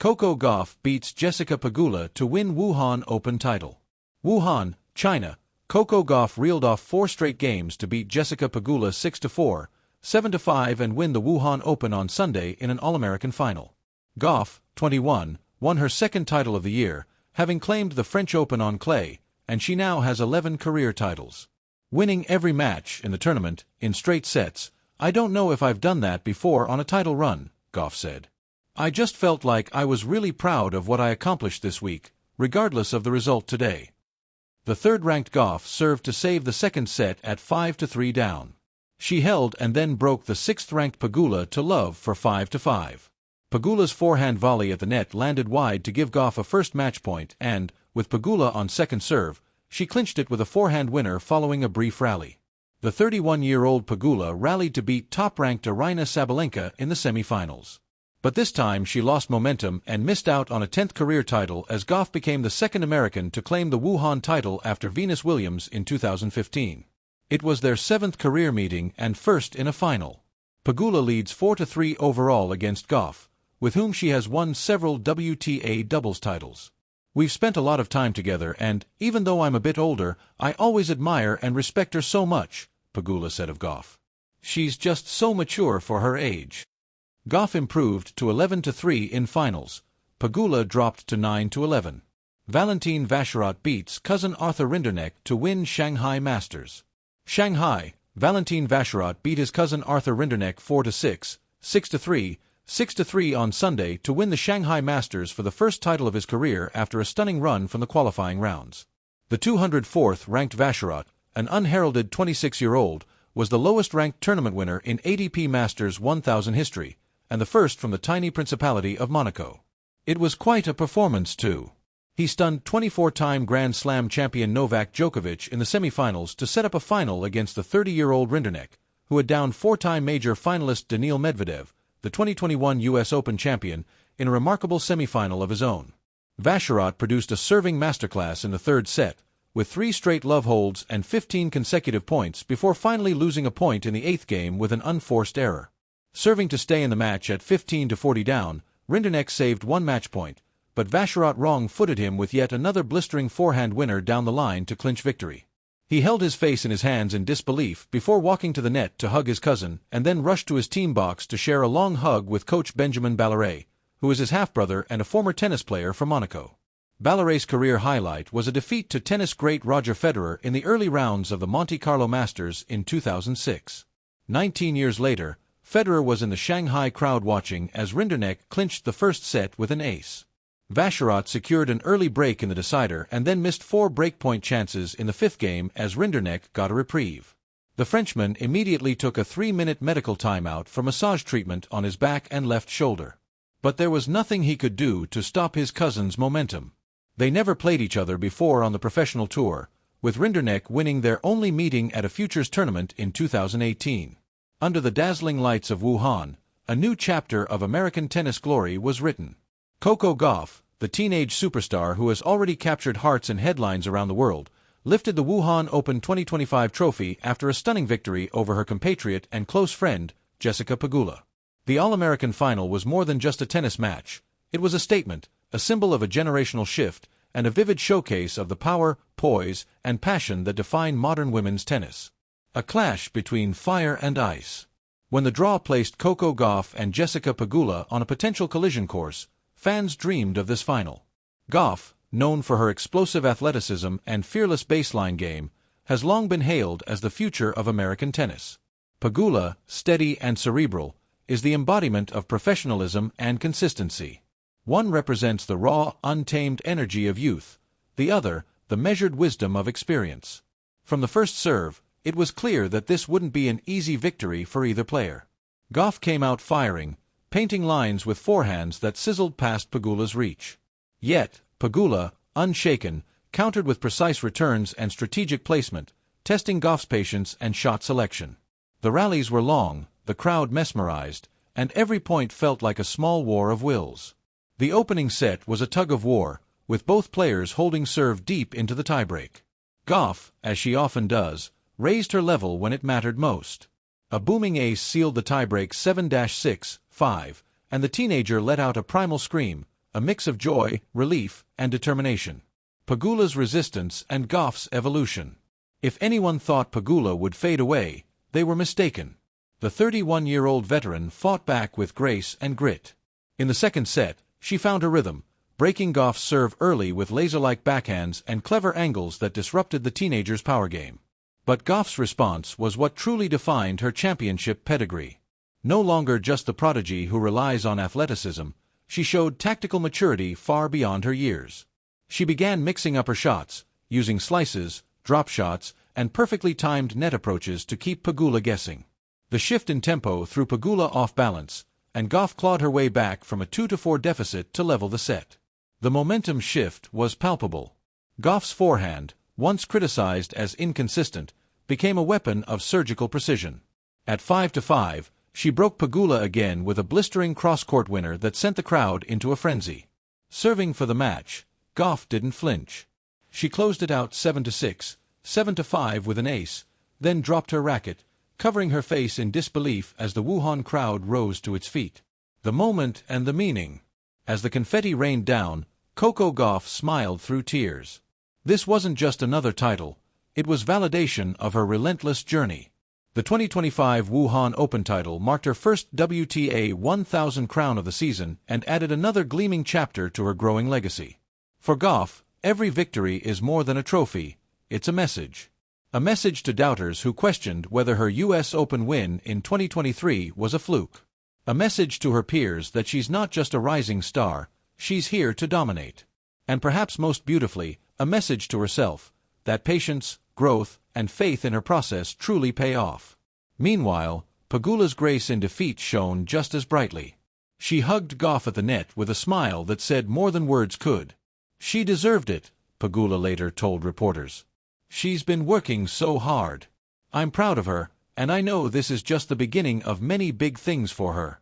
Coco Gauff beats Jessica Pegula to win Wuhan Open title. Wuhan, China. Coco Gauff reeled off 4 straight games to beat Jessica Pegula 6-4, 7-5 and win the Wuhan Open on Sunday in an All-American final. Gauff, 21, won her 2nd title of the year, having claimed the French Open on clay, and she now has 11 career titles. Winning every match in the tournament in straight sets, "I don't know if I've done that before on a title run," Gauff said. "I just felt like I was really proud of what I accomplished this week, regardless of the result today." The 3rd-ranked Gauff served to save the 2nd set at 5-3 down. She held and then broke the 6th-ranked Pegula to love for 5-5. Pegula's forehand volley at the net landed wide to give Gauff a first match point and, with Pegula on 2nd serve, she clinched it with a forehand winner following a brief rally. The 31-year-old Pegula rallied to beat top-ranked Aryna Sabalenka in the semifinals. But this time she lost momentum and missed out on a 10th career title as Gauff became the 2nd American to claim the Wuhan title after Venus Williams in 2015. It was their 7th career meeting and first in a final. Pegula leads 4-3 overall against Gauff, with whom she has won several WTA doubles titles. "We've spent a lot of time together and, even though I'm a bit older, I always admire and respect her so much," Pegula said of Gauff. "She's just so mature for her age." Gauff improved to 11-3 in finals. Pegula dropped to 9-11. Valentin Vacherot beats cousin Arthur Rinderknecht to win Shanghai Masters. Shanghai, Valentin Vacherot beat his cousin Arthur Rinderknecht 4-6, 6-3, 6-3 on Sunday to win the Shanghai Masters for the first title of his career after a stunning run from the qualifying rounds. The 204th-ranked Vacherot, an unheralded 26-year-old, was the lowest-ranked tournament winner in ATP Masters 1000 history, and the first from the tiny Principality of Monaco. It was quite a performance, too. He stunned 24-time Grand Slam champion Novak Djokovic in the semifinals to set up a final against the 30-year-old Rinderknecht, who had downed 4-time major finalist Daniil Medvedev, the 2021 U.S. Open champion, in a remarkable semifinal of his own. Vacherot produced a serving masterclass in the 3rd set, with 3 straight love holds and 15 consecutive points before finally losing a point in the 8th game with an unforced error. Serving to stay in the match at 15-40 down, Rinderknecht saved 1 match point, but Vacherot wrong-footed him with yet another blistering forehand winner down the line to clinch victory. He held his face in his hands in disbelief before walking to the net to hug his cousin and then rushed to his team box to share a long hug with coach Benjamin Ballaret, who is his half-brother and a former tennis player for Monaco. Ballaret's career highlight was a defeat to tennis great Roger Federer in the early rounds of the Monte Carlo Masters in 2006. 19 years later, Federer was in the Shanghai crowd watching as Rinderknecht clinched the first set with an ace. Vacherot secured an early break in the decider and then missed 4 breakpoint chances in the 5th game as Rinderknecht got a reprieve. The Frenchman immediately took a 3-minute medical timeout for massage treatment on his back and left shoulder. But there was nothing he could do to stop his cousin's momentum. They never played each other before on the professional tour, with Rinderknecht winning their only meeting at a futures tournament in 2018. Under the dazzling lights of Wuhan, a new chapter of American tennis glory was written. Coco Gauff, the teenage superstar who has already captured hearts and headlines around the world, lifted the Wuhan Open 2025 trophy after a stunning victory over her compatriot and close friend, Jessica Pegula. The All-American final was more than just a tennis match. It was a statement, a symbol of a generational shift, and a vivid showcase of the power, poise, and passion that define modern women's tennis. A clash between fire and ice. When the draw placed Coco Gauff and Jessica Pegula on a potential collision course, fans dreamed of this final. Gauff, known for her explosive athleticism and fearless baseline game, has long been hailed as the future of American tennis. Pegula, steady and cerebral, is the embodiment of professionalism and consistency. One represents the raw, untamed energy of youth, the other, the measured wisdom of experience. From the first serve, it was clear that this wouldn't be an easy victory for either player. Gauff came out firing, painting lines with forehands that sizzled past Pegula's reach. Yet, Pegula, unshaken, countered with precise returns and strategic placement, testing Gauff's patience and shot selection. The rallies were long, the crowd mesmerized, and every point felt like a small war of wills. The opening set was a tug-of-war, with both players holding serve deep into the tiebreak. Gauff, as she often does, raised her level when it mattered most. A booming ace sealed the tiebreak 7-6, 5, and the teenager let out a primal scream, a mix of joy, relief, and determination. Pegula's resistance and Gauff's evolution. If anyone thought Pegula would fade away, they were mistaken. The 31-year-old veteran fought back with grace and grit. In the second set, she found her rhythm, breaking Gauff's serve early with laser-like backhands and clever angles that disrupted the teenager's power game. But Gauff's response was what truly defined her championship pedigree. No longer just the prodigy who relies on athleticism, she showed tactical maturity far beyond her years. She began mixing up her shots, using slices, drop shots, and perfectly timed net approaches to keep Pegula guessing. The shift in tempo threw Pegula off balance, and Gauff clawed her way back from a 2-4 deficit to level the set. The momentum shift was palpable. Gauff's forehand, once criticized as inconsistent, became a weapon of surgical precision. At 5-5, she broke Pegula again with a blistering cross-court winner that sent the crowd into a frenzy. Serving for the match, Gauff didn't flinch. She closed it out 7-6, 7-5 with an ace, then dropped her racket, covering her face in disbelief as the Wuhan crowd rose to its feet. The moment and the meaning. As the confetti rained down, Coco Gauff smiled through tears. This wasn't just another title, it was validation of her relentless journey. The 2025 Wuhan Open title marked her first WTA 1000 crown of the season and added another gleaming chapter to her growing legacy. For Gauff, every victory is more than a trophy, it's a message. A message to doubters who questioned whether her US Open win in 2023 was a fluke. A message to her peers that she's not just a rising star, she's here to dominate. And perhaps most beautifully, a message to herself, that patience, growth, and faith in her process truly pay off. Meanwhile, Pegula's grace in defeat shone just as brightly. She hugged Gauff at the net with a smile that said more than words could. She deserved it, Pegula later told reporters. She's been working so hard. I'm proud of her, and I know this is just the beginning of many big things for her.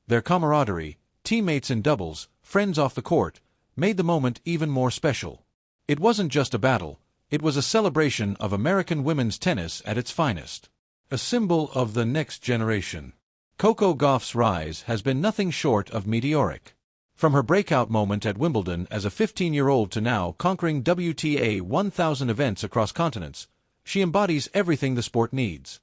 Their camaraderie, teammates in doubles, friends off the court, made the moment even more special. It wasn't just a battle, it was a celebration of American women's tennis at its finest. A symbol of the next generation. Coco Gauff's rise has been nothing short of meteoric. From her breakout moment at Wimbledon as a 15-year-old to now conquering WTA 1000 events across continents, she embodies everything the sport needs.